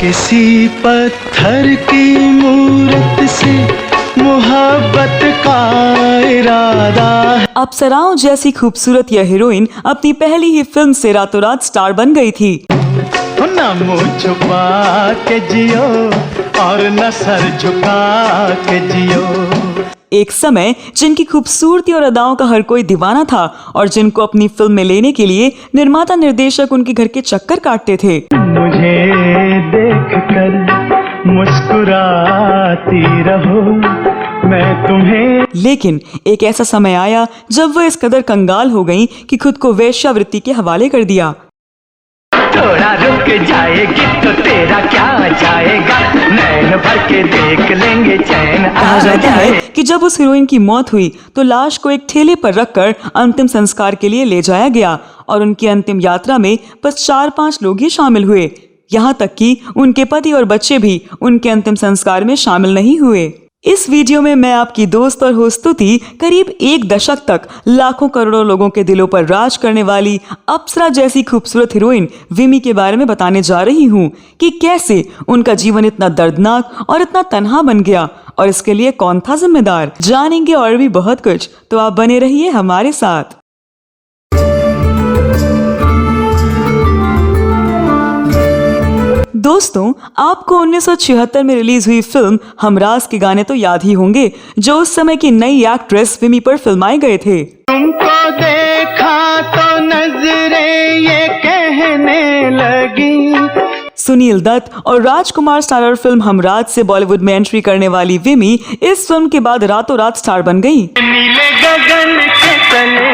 किसी पत्थर की मूरत से मोहब्बत का इरादा है। अप्सराओं जैसी खूबसूरत यह हीरोइन अपनी पहली ही फिल्म से रातों रात स्टार बन गई थी। न मुँह छुपा के जियो और न सर झुका के जियो। एक समय जिनकी खूबसूरती और अदाओं का हर कोई दीवाना था और जिनको अपनी फिल्म में लेने के लिए निर्माता निर्देशक उनके घर के चक्कर काटते थे। मुझे देखकर मुस्कुराती रहो, मैं तुम्हें। लेकिन एक ऐसा समय आया जब वह इस कदर कंगाल हो गईं कि खुद को वेश्यावृत्ति के हवाले कर दिया। थोड़ा रुक जाएगी तो तेरा क्या जाएगा, नैन भर के देख लेंगे चैन। कहा जाता है कि जब उस हीरोइन की मौत हुई तो लाश को एक ठेले पर रखकर अंतिम संस्कार के लिए ले जाया गया और उनकी अंतिम यात्रा में बस 4-5 लोग ही शामिल हुए। यहाँ तक कि उनके पति और बच्चे भी उनके अंतिम संस्कार में शामिल नहीं हुए। इस वीडियो में मैं आपकी दोस्त और होस्ट स्तुति करीब 1 दशक तक लाखों करोड़ों लोगों के दिलों पर राज करने वाली अप्सरा जैसी खूबसूरत हीरोइन विमी के बारे में बताने जा रही हूँ कि कैसे उनका जीवन इतना दर्दनाक और इतना तन्हा बन गया और इसके लिए कौन था जिम्मेदार। जानेंगे और भी बहुत कुछ, तो आप बने रहिए हमारे साथ। दोस्तों, आपको 1976 में रिलीज हुई फिल्म हमराज के गाने तो याद ही होंगे, जो उस समय की नई एक्ट्रेस विमी पर फिल्माए गए थे। तुमको देखा तो नजरें ये कहने लगी। सुनील दत्त और राजकुमार स्टारर फिल्म हमराज से बॉलीवुड में एंट्री करने वाली विमी इस फिल्म के बाद रातों रात स्टार बन गई। नीले गगन के तले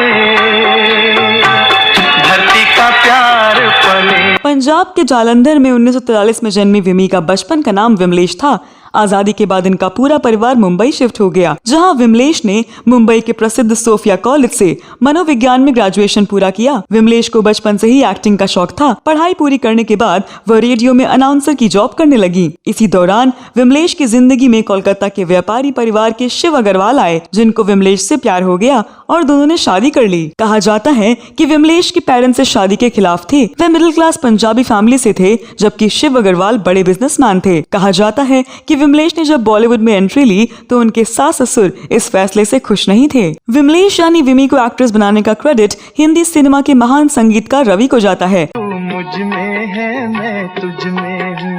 धरती का प्यार पले। पंजाब के जालंधर में 1943 में जन्मी विमी का बचपन का नाम विमलेश था। आजादी के बाद इनका पूरा परिवार मुंबई शिफ्ट हो गया, जहां विमलेश ने मुंबई के प्रसिद्ध सोफिया कॉलेज से मनोविज्ञान में ग्रेजुएशन पूरा किया। विमलेश को बचपन से ही एक्टिंग का शौक था। पढ़ाई पूरी करने के बाद वह रेडियो में अनाउंसर की जॉब करने लगी। इसी दौरान विमलेश की जिंदगी में कोलकाता के व्यापारी परिवार के शिव अग्रवाल आए, जिनको विमलेश से प्यार हो गया और दोनों ने शादी कर ली। कहा जाता है कि विमलेश के पेरेंट्स इस शादी के खिलाफ थे। वे मिडिल क्लास पंजाबी फैमिली से थे, जबकि शिव अग्रवाल बड़े बिजनेसमैन थे। कहा जाता है कि विमलेश ने जब बॉलीवुड में एंट्री ली तो उनके सास ससुर इस फैसले से खुश नहीं थे। विमलेश यानी विमी को एक्ट्रेस बनाने का क्रेडिट हिंदी सिनेमा के महान संगीतकार रवि को जाता है। तू मुझ में है, मैं तुझ में हूँ।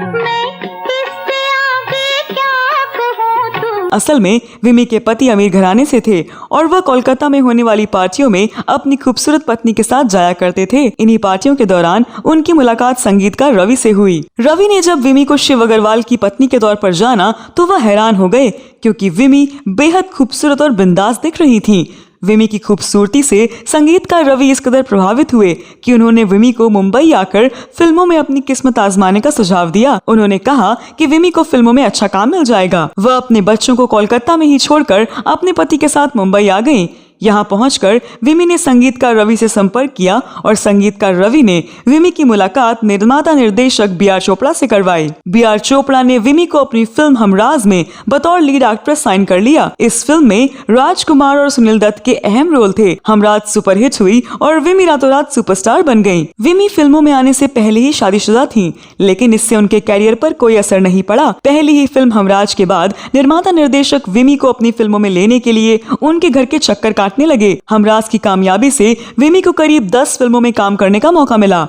असल में विमी के पति अमीर घराने से थे और वह कोलकाता में होने वाली पार्टियों में अपनी खूबसूरत पत्नी के साथ जाया करते थे। इन्हीं पार्टियों के दौरान उनकी मुलाकात संगीतकार रवि से हुई। रवि ने जब विमी को शिव अग्रवाल की पत्नी के तौर पर जाना तो वह हैरान हो गए, क्योंकि विमी बेहद खूबसूरत और बिंदास दिख रही थी। विमी की खूबसूरती से संगीतकार रवि इस कदर प्रभावित हुए कि उन्होंने विमी को मुंबई आकर फिल्मों में अपनी किस्मत आजमाने का सुझाव दिया। उन्होंने कहा कि विमी को फिल्मों में अच्छा काम मिल जाएगा। वह अपने बच्चों को कोलकाता में ही छोड़कर अपने पति के साथ मुंबई आ गईं। यहाँ पहुंचकर विमी ने संगीतकार रवि से संपर्क किया और संगीतकार रवि ने विमी की मुलाकात निर्माता निर्देशक B.R. चोपड़ा से करवाई। B.R. चोपड़ा ने विमी को अपनी फिल्म हमराज में बतौर लीड एक्ट्रेस साइन कर लिया। इस फिल्म में राजकुमार और सुनील दत्त के अहम रोल थे। हमराज सुपरहिट हुई और विमी रातों रात सुपरस्टार बन गयी। विमी फिल्मों में आने से पहले ही शादीशुदा थी, लेकिन इससे उनके कैरियर पर कोई असर नहीं पड़ा। पहली ही फिल्म हमराज के बाद निर्माता निर्देशक विमी को अपनी फिल्मों में लेने के लिए उनके घर के चक्कर काटने लगे। हमराज की कामयाबी से विमी को करीब 10 फिल्मों में काम करने का मौका मिला।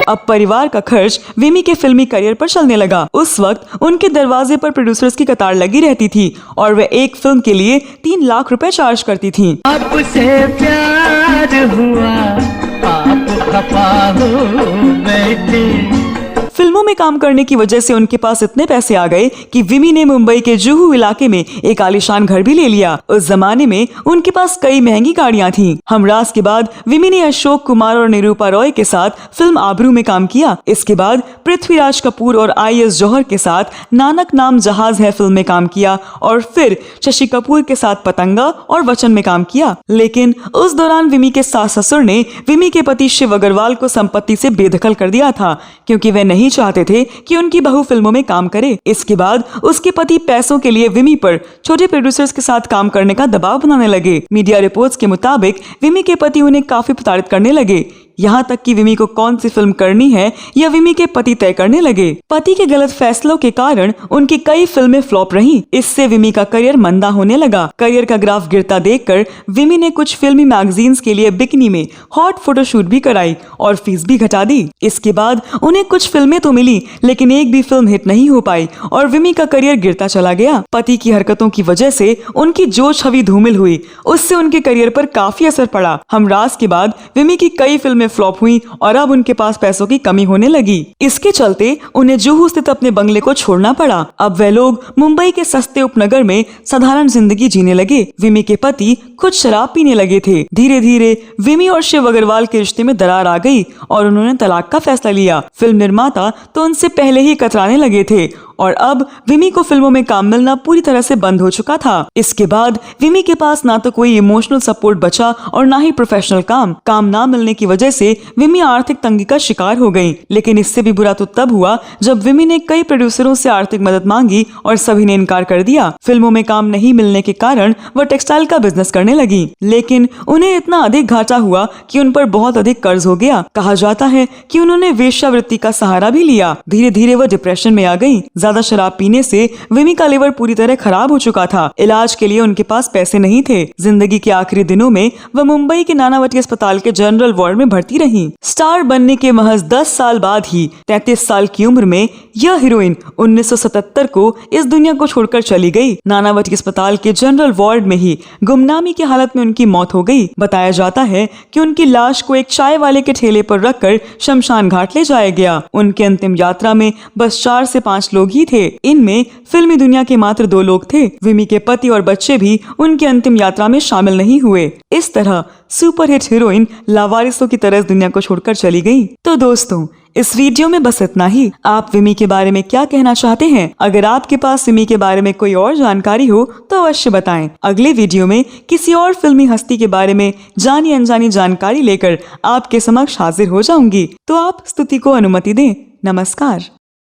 अब परिवार का खर्च विमी के फिल्मी करियर पर चलने लगा। उस वक्त उनके दरवाजे पर प्रोड्यूसर्स की कतार लगी रहती थी और वे एक फिल्म के लिए 3 लाख रुपए चार्ज करती थीं। आपसे प्यार हुआ, आप खफा हो बैठे। फिल्मों में काम करने की वजह से उनके पास इतने पैसे आ गए कि विमी ने मुंबई के जुहू इलाके में एक आलीशान घर भी ले लिया। उस जमाने में उनके पास कई महंगी गाड़ियां थीं। हमराज के बाद विमी ने अशोक कुमार और निरूपा रॉय के साथ फिल्म आबरू में काम किया। इसके बाद पृथ्वीराज कपूर और I.S. जौहर के साथ नानक नाम जहाज है फिल्म में काम किया और फिर शशि कपूर के साथ पतंगा और वचन में काम किया। लेकिन उस दौरान विमी के सास ससुर ने विमी के पति शिव अग्रवाल को संपत्ति से बेदखल कर दिया था, क्योंकि वे नहीं नहीं चाहते थे कि उनकी बहू फिल्मों में काम करे। इसके बाद उसके पति पैसों के लिए विमी पर छोटे प्रोड्यूसर्स के साथ काम करने का दबाव बनाने लगे। मीडिया रिपोर्ट्स के मुताबिक विमी के पति उन्हें काफी प्रताड़ित करने लगे, यहाँ तक कि विमी को कौन सी फिल्म करनी है यह विमी के पति तय करने लगे। पति के गलत फैसलों के कारण उनकी कई फिल्में फ्लॉप रहीं। इससे विमी का करियर मंदा होने लगा। करियर का ग्राफ गिरता देखकर विमी ने कुछ फिल्मी मैगजीन्स के लिए बिकनी में हॉट फोटोशूट भी कराई और फीस भी घटा दी। इसके बाद उन्हें कुछ फिल्में तो मिली, लेकिन एक भी फिल्म हिट नहीं हो पाई और विमी का करियर गिरता चला गया। पति की हरकतों की वजह से उनकी जो छवि धूमिल हुई, उससे उनके करियर पर काफी असर पड़ा। हमराज के बाद विमी की कई फिल्में फ्लॉप हुई और अब उनके पास पैसों की कमी होने लगी। इसके चलते उन्हें जुहू स्थित अपने बंगले को छोड़ना पड़ा। अब वे लोग मुंबई के सस्ते उपनगर में साधारण जिंदगी जीने लगे। विमी के पति खुद शराब पीने लगे थे। धीरे धीरे विमी और शिव अग्रवाल के रिश्ते में दरार आ गई और उन्होंने तलाक का फैसला लिया। फिल्म निर्माता तो उनसे पहले ही कतराने लगे थे और अब विमी को फिल्मों में काम मिलना पूरी तरह से बंद हो चुका था। इसके बाद विमी के पास ना तो कोई इमोशनल सपोर्ट बचा और ना ही प्रोफेशनल काम ना मिलने की वजह से विमी आर्थिक तंगी का शिकार हो गई। लेकिन इससे भी बुरा तो तब हुआ जब विमी ने कई प्रोड्यूसरों से आर्थिक मदद मांगी और सभी ने इनकार कर दिया। फिल्मों में काम नहीं मिलने के कारण वह टेक्सटाइल का बिजनेस करने लगी, लेकिन उन्हें इतना अधिक घाटा हुआ कि उन पर बहुत अधिक कर्ज हो गया। कहा जाता है कि उन्होंने वेश्यावृत्ति का सहारा भी लिया। धीरे धीरे वह डिप्रेशन में आ गई। ज्यादा शराब पीने से विमी का लिवर पूरी तरह खराब हो चुका था। इलाज के लिए उनके पास पैसे नहीं थे। जिंदगी के आखिरी दिनों में वह मुंबई के नानावती अस्पताल के जनरल वार्ड में भर्ती रहीं। स्टार बनने के महज 10 साल बाद ही 33 साल की उम्र में यह हीरोइन 1977 को इस दुनिया को छोड़कर चली गई। नानावती अस्पताल के जनरल वार्ड में ही गुमनामी की हालत में उनकी मौत हो गई। बताया जाता है कि उनकी लाश को एक चाय वाले के ठेले पर रखकर शमशान घाट ले जाया गया। उनके अंतिम यात्रा में बस 4 से 5 लोग ही थे। इनमें फिल्मी दुनिया के मात्र 2 लोग थे। विमी के पति और बच्चे भी उनकी अंतिम यात्रा में शामिल नहीं हुए। इस तरह सुपरहिट हीरोइन लावारिसों की तरह इस दुनिया को छोड़कर चली गई। तो दोस्तों, इस वीडियो में बस इतना ही। आप विमी के बारे में क्या कहना चाहते हैं? अगर आपके पास विमी के बारे में कोई और जानकारी हो तो अवश्य बताएं। अगले वीडियो में किसी और फिल्मी हस्ती के बारे में जानी अनजानी जानकारी लेकर आपके समक्ष हाजिर हो जाऊंगी। तो आप स्तुति को अनुमति दें। नमस्कार।